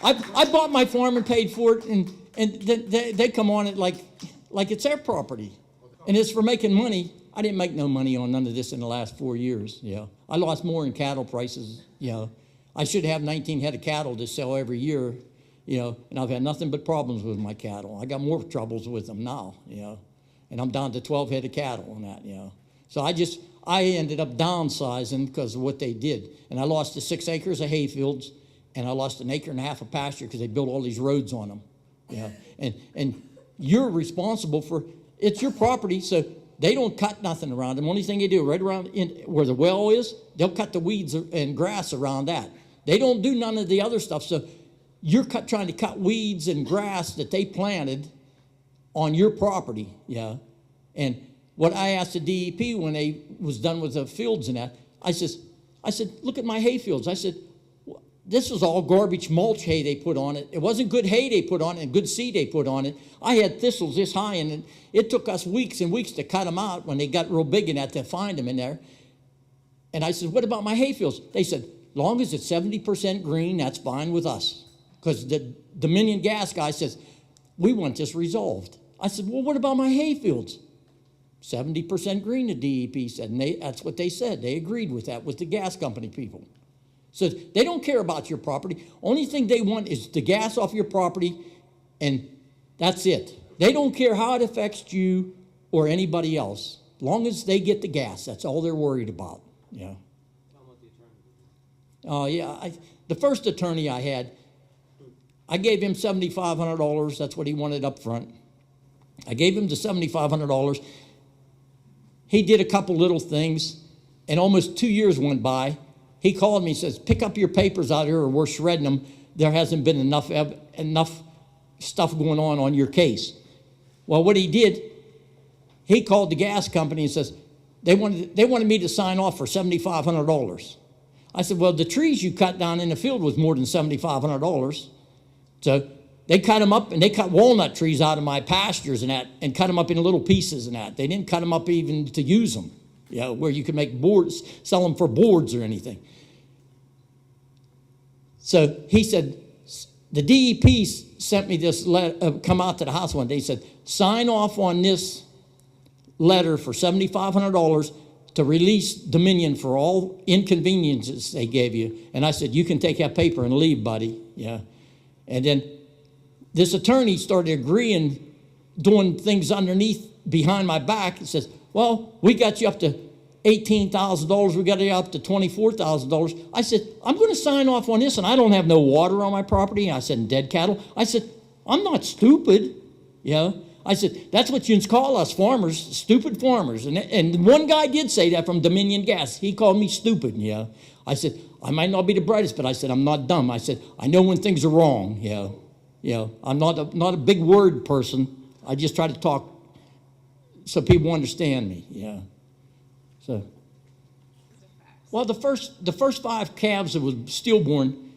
I bought my farm and paid for it, and they come on it like it's their property. And it's for making money. I didn't make no money on none of this in the last 4 years. Yeah, I lost more in cattle prices. You know, I should have 19 head of cattle to sell every year. You know, and I've had nothing but problems with my cattle. I got more troubles with them now. You know, and I'm down to 12 head of cattle on that. You know, so I ended up downsizing because of what they did, and I lost the 6 acres of hay fields, and I lost an acre and a half of pasture because they built all these roads on them. Yeah, and you're responsible for it's your property, so. They don't cut nothing around them. Only thing they do, right around where the well is, they'll cut the weeds and grass around that. They don't do none of the other stuff. So you're trying to cut weeds and grass that they planted on your property, yeah. And what I asked the DEP when they was done with the fields and that, I said, look at my hay fields. I said, this was all garbage mulch hay they put on it. It wasn't good hay they put on it and good seed they put on it. I had thistles this high, and it took us weeks and weeks to cut them out when they got real big in that to find them in there. And I said, what about my hay fields? They said, long as it's 70% green, that's fine with us. Because the Dominion gas guy says, we want this resolved. I said, well, what about my hay fields? 70% green, the DEP said, and that's what they said. They agreed with that, with the gas company people. So they don't care about your property. Only thing they want is the gas off your property, and that's it. They don't care how it affects you or anybody else. As long as they get the gas, that's all they're worried about. Yeah. The first attorney I had, I gave him $7,500. That's what he wanted up front. I gave him the $7,500. He did a couple little things, and almost 2 years went by. He called me and says, pick up your papers out here or we're shredding them. There hasn't been enough stuff going on your case. Well, what he did, he called the gas company and says, they wanted me to sign off for $7,500. I said, well, the trees you cut down in the field was more than $7,500. So they cut them up, and they cut walnut trees out of my pastures and that, and cut them up into little pieces and that. They didn't cut them up even to use them, you know, where you could make boards, sell them for boards or anything. So he said, the DEP sent me this letter, come out to the house one day. He said, sign off on this letter for $7,500 to release Dominion for all inconveniences they gave you. And I said, you can take that paper and leave, buddy. Yeah. And then this attorney started agreeing, doing things underneath, behind my back. He says, well, we got you up to $18,000. We got you up to $24,000. I said, I'm going to sign off on this, and I don't have no water on my property. I said, dead cattle. I said, I'm not stupid. Yeah. I said, that's what you call us farmers, stupid farmers. And one guy did say that from Dominion Gas. He called me stupid, yeah. I said, I might not be the brightest, but I said, I'm not dumb. I said, I know when things are wrong, yeah. Yeah, I'm not a big word person. I just try to talk so people understand me, yeah. So, well, the first 5 calves that was stillborn,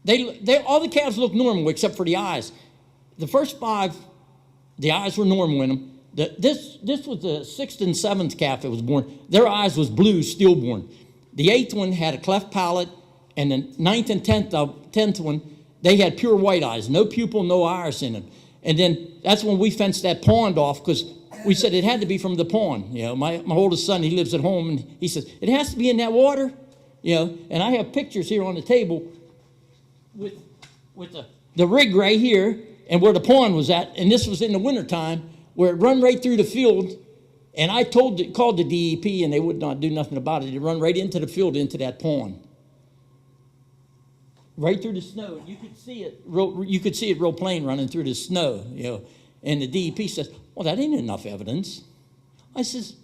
they all the calves looked normal except for the eyes. The first 5, the eyes were normal in them. This was the 6th and 7th calf that was born. Their eyes was blue, stillborn. The 8th one had a cleft palate, and the 9th and 10th one, they had pure white eyes, no pupil, no iris in them. And then that's when we fenced that pond off, because we said it had to be from the pond. You know, my oldest son, he lives at home, and he says, it has to be in that water. You know, and I have pictures here on the table with the rig right here and where the pond was at, and this was in the wintertime, where it run right through the field. And I called the DEP, and they would not do nothing about it. It run right into the field, into that pond. Right through the snow. You could see it real plain running through the snow, you know. And the DEP says, well, that ain't enough evidence. I says,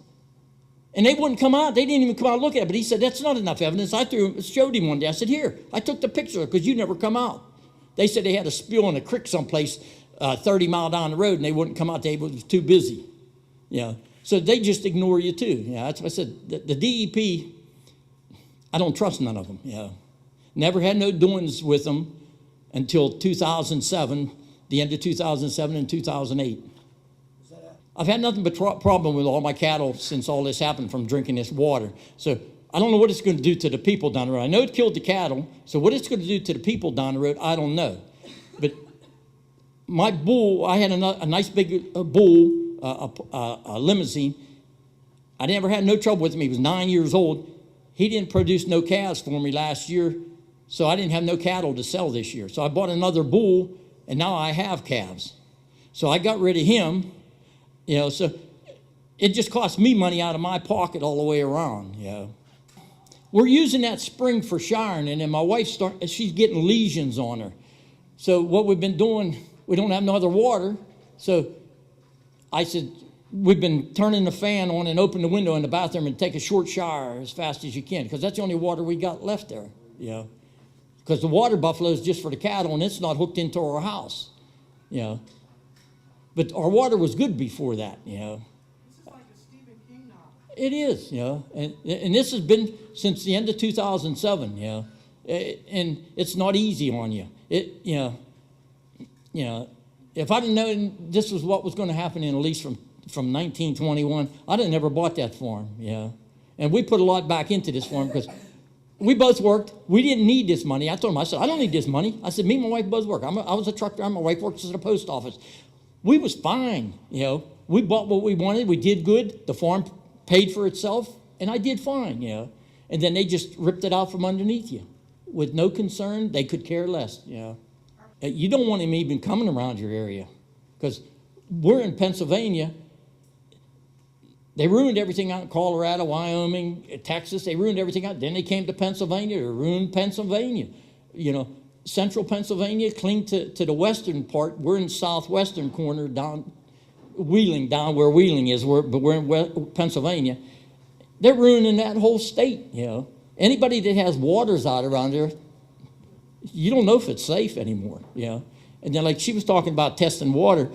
and they wouldn't come out. They didn't even come out and look at it. But he said, that's not enough evidence. I showed him one day. I said, here, I took the picture because you never come out. They said they had a spill in a creek someplace 30 miles down the road, and they wouldn't come out. They was too busy. Yeah. So they just ignore you too. Yeah, that's what I said. The DEP, I don't trust none of them. Yeah. Never had no doings with them until 2007, the end of 2007 and 2008. I've had nothing but problem with all my cattle since all this happened from drinking this water. So I don't know what it's going to do to the people down the road. I know it killed the cattle, so what it's going to do to the people down the road, I don't know. But my bull, I had a nice big bull, a limousine. I never had no trouble with him. He was 9 years old. He didn't produce no calves for me last year, so I didn't have no cattle to sell this year. So I bought another bull, and now I have calves. So I got rid of him, so it just cost me money out of my pocket all the way around, We're using that spring for showering, and then my wife she's getting lesions on her. So what we've been doing, we don't have no other water, so I said, we've been turning the fan on and open the window in the bathroom and take a short shower as fast as you can, because that's the only water we got left there, because the water buffalo is just for the cattle, and it's not hooked into our house, But our water was good before that, This is like a Stephen King novel. It is, and this has been since the end of 2007, and it's not easy on you. If I'd have known this was what was going to happen in a lease from 1921, I'd have never bought that farm, And we put a lot back into this farm because we both worked. We didn't need this money. I told him, I said, I don't need this money. I said, me and my wife both work. I was a truck driver. My wife works at the post office. We was fine, We bought what we wanted. We did good. The farm paid for itself, and I did fine, And then they just ripped it out from underneath you with no concern. They could care less, You don't want him even coming around your area because we're in Pennsylvania. They ruined everything out in Colorado, Wyoming, Texas. They ruined everything out. Then they came to Pennsylvania. They ruined Pennsylvania, Central Pennsylvania, cling to the western part. We're in southwestern corner down Wheeling, down where Wheeling is, but we're in Pennsylvania. They're ruining that whole state, Anybody that has waters out around there, you don't know if it's safe anymore, And then like she was talking about testing water,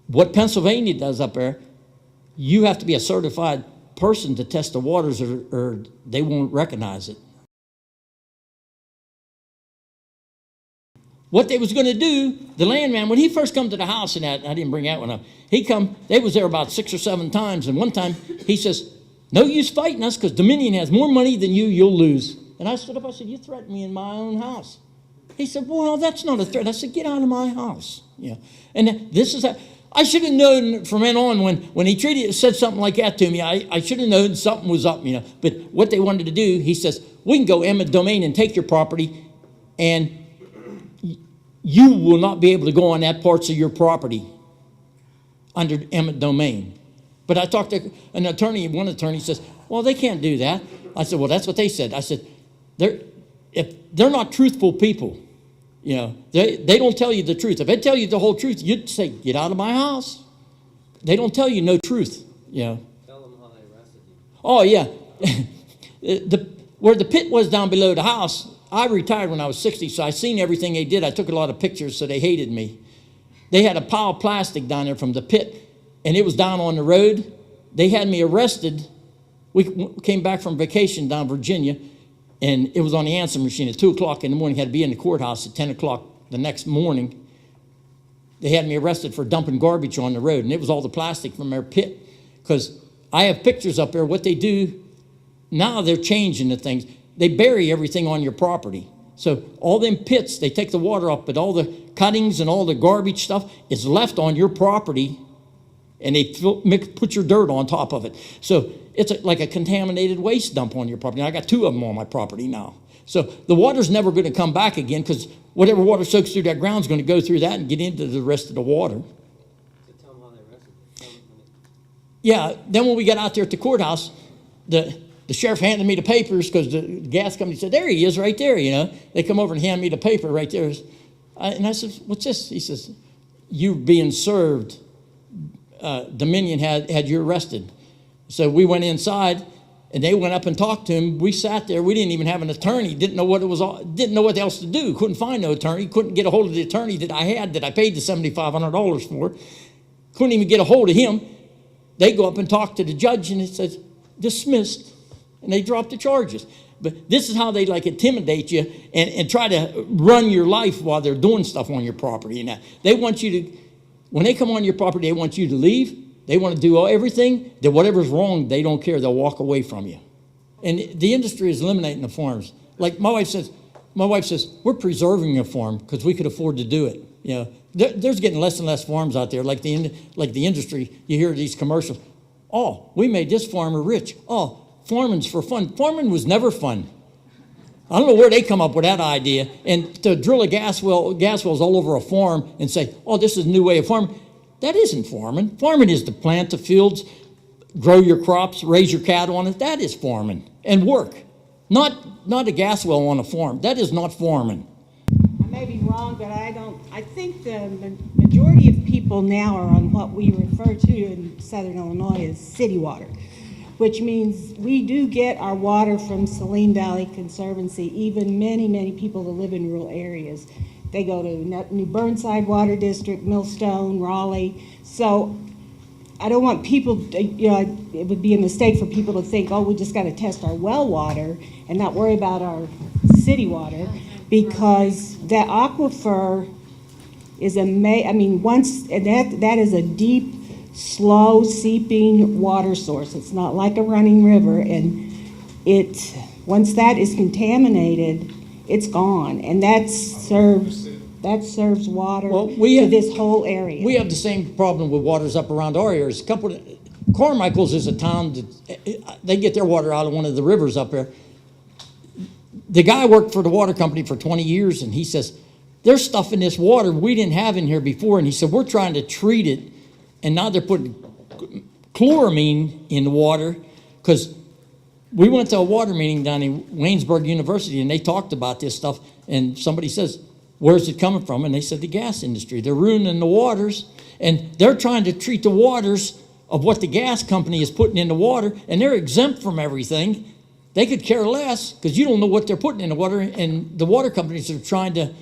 what Pennsylvania does up there, you have to be a certified person to test the waters or they won't recognize it. What they was going to do, the landman, when he first come to the house, and I didn't bring that one up, they was there about 6 or 7 times, and one time he says, no use fighting us because Dominion has more money than you'll lose. And I stood up, I said, you threatened me in my own house. He said, well, that's not a threat. I said, get out of my house. And this is I should have known from then on when he said something like that to me, I should have known something was up, But what they wanted to do, he says, we can go eminent domain and take your property, and you will not be able to go on that parts of your property under eminent domain. But I talked to an attorney, one attorney says, well, they can't do that. I said, well, that's what they said. I said, if they're not truthful people, they don't tell you the truth. If they tell you the whole truth, you'd say, get out of my house. They don't tell you no truth, Tell them how they arrested you. Oh, yeah. Where the pit was down below the house, I retired when I was 60, so I seen everything they did. I took a lot of pictures, so they hated me. They had a pile of plastic down there from the pit, and it was down on the road. They had me arrested. We came back from vacation down Virginia, and it was on the answering machine at 2 o'clock in the morning. Had to be in the courthouse at 10 o'clock the next morning. They had me arrested for dumping garbage on the road, and it was all the plastic from their pit. Because I have pictures up there. What they do, now they're changing the things. They bury everything on your property. So all them pits, they take the water up, but all the cuttings and all the garbage stuff is left on your property, and they put your dirt on top of it. So it's like a contaminated waste dump on your property. I got 2 of them on my property now. So the water's never going to come back again because whatever water soaks through that ground is going to go through that and get into the rest of the water. So tell them how they arrested you. Yeah, then when we got out there at the courthouse, the sheriff handed me the papers because the gas company said, there he is right there, They come over and hand me the paper right there. And I said, what's this? He says, you're being served. Dominion had you arrested. So we went inside, and they went up and talked to him. We sat there. We didn't even have an attorney. Didn't know what else to do. Couldn't find no attorney. Couldn't get a hold of the attorney that I had that I paid the $7,500 for. Couldn't even get a hold of him. They go up and talk to the judge, and it says, dismissed. And they drop the charges. But this is how they intimidate you and try to run your life while they're doing stuff on your property. Now, they want you to, when they come on your property, they want you to leave. They want to do everything, that whatever's wrong, they don't care. They'll walk away from you. And the industry is eliminating the farms. Like my wife says, we're preserving a farm because we could afford to do it. You know, there's getting less and less farms out there. Like the industry, you hear these commercials. Oh, we made this farmer rich. Oh, farming's for fun. Farming was never fun. I don't know where they come up with that idea. And to drill a gas wells all over a farm and say, oh, this is a new way of farming. That isn't farming. Farming is to plant the fields, grow your crops, raise your cattle on it. That is farming and work. Not a gas well on a farm. That is not farming. I may be wrong, but I think the majority of people now are on what we refer to in Southern Illinois as city water, which means we do get our water from Saline Valley Conservancy, even many people that live in rural areas. They go to New Burnside Water District, Millstone, Raleigh. So I don't want people, it would be a mistake for people to think, oh, we just got to test our well water and not worry about our city water, because that aquifer is that is a deep, slow seeping water source. It's not like a running river, and once that is contaminated, it's gone, and that serves water to this whole area. We have the same problem with waters up around our areas. Carmichael's is a town that they get their water out of one of the rivers up there. The guy worked for the water company for 20 years, and he says, there's stuff in this water we didn't have in here before, and he said, we're trying to treat it, and now they're putting chloramine in the water, because we went to a water meeting down in Waynesburg University, and they talked about this stuff, and somebody says, where's it coming from? And they said, the gas industry. They're ruining the waters, and they're trying to treat the waters of what the gas company is putting in the water, and they're exempt from everything. They could care less, because you don't know what they're putting in the water, and the water companies are trying to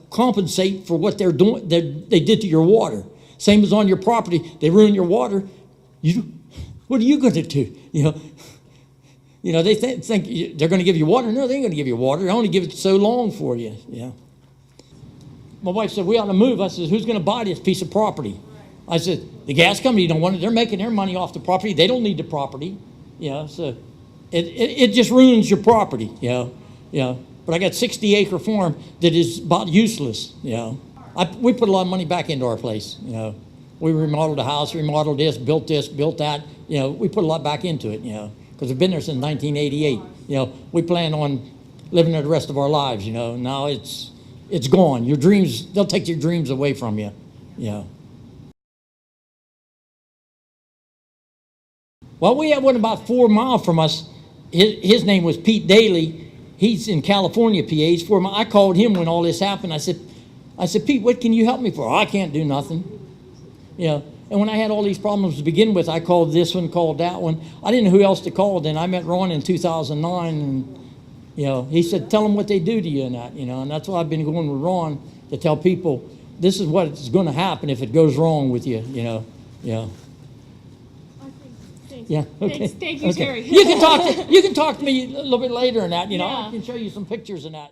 compensate for what they're doing. They did to your water. Same as on your property. They ruin your water. What are you going to do? You know, they think they're going to give you water. No, they ain't going to give you water. They only give it so long for you. Yeah. My wife said, we ought to move. I said, who's going to buy this piece of property? I said, the gas company don't want it. They're making their money off the property. They don't need the property. So it just ruins your property. But I got 60-acre farm that is about useless. We put a lot of money back into our place. We remodeled the house, remodeled this, built that. We put a lot back into it. Because we've been there since 1988. We plan on living there the rest of our lives. Now it's gone. Your dreams, they'll take your dreams away from you. Well, we had one about 4 miles from us. His name was Pete Daly. He's in California, PA. He's 4 miles. I called him when all this happened. I said, Pete, what can you help me for? I can't do nothing. And when I had all these problems to begin with, I called this one, called that one. I didn't know who else to call. Then I met Ron in 2009, and he said, tell them what they do to you and that. And that's why I've been going with Ron, to tell people this is what is going to happen if it goes wrong with you. Yeah. Okay. Thank you, okay. Terry. You can talk to me a little bit later and that. Yeah. I can show you some pictures and that.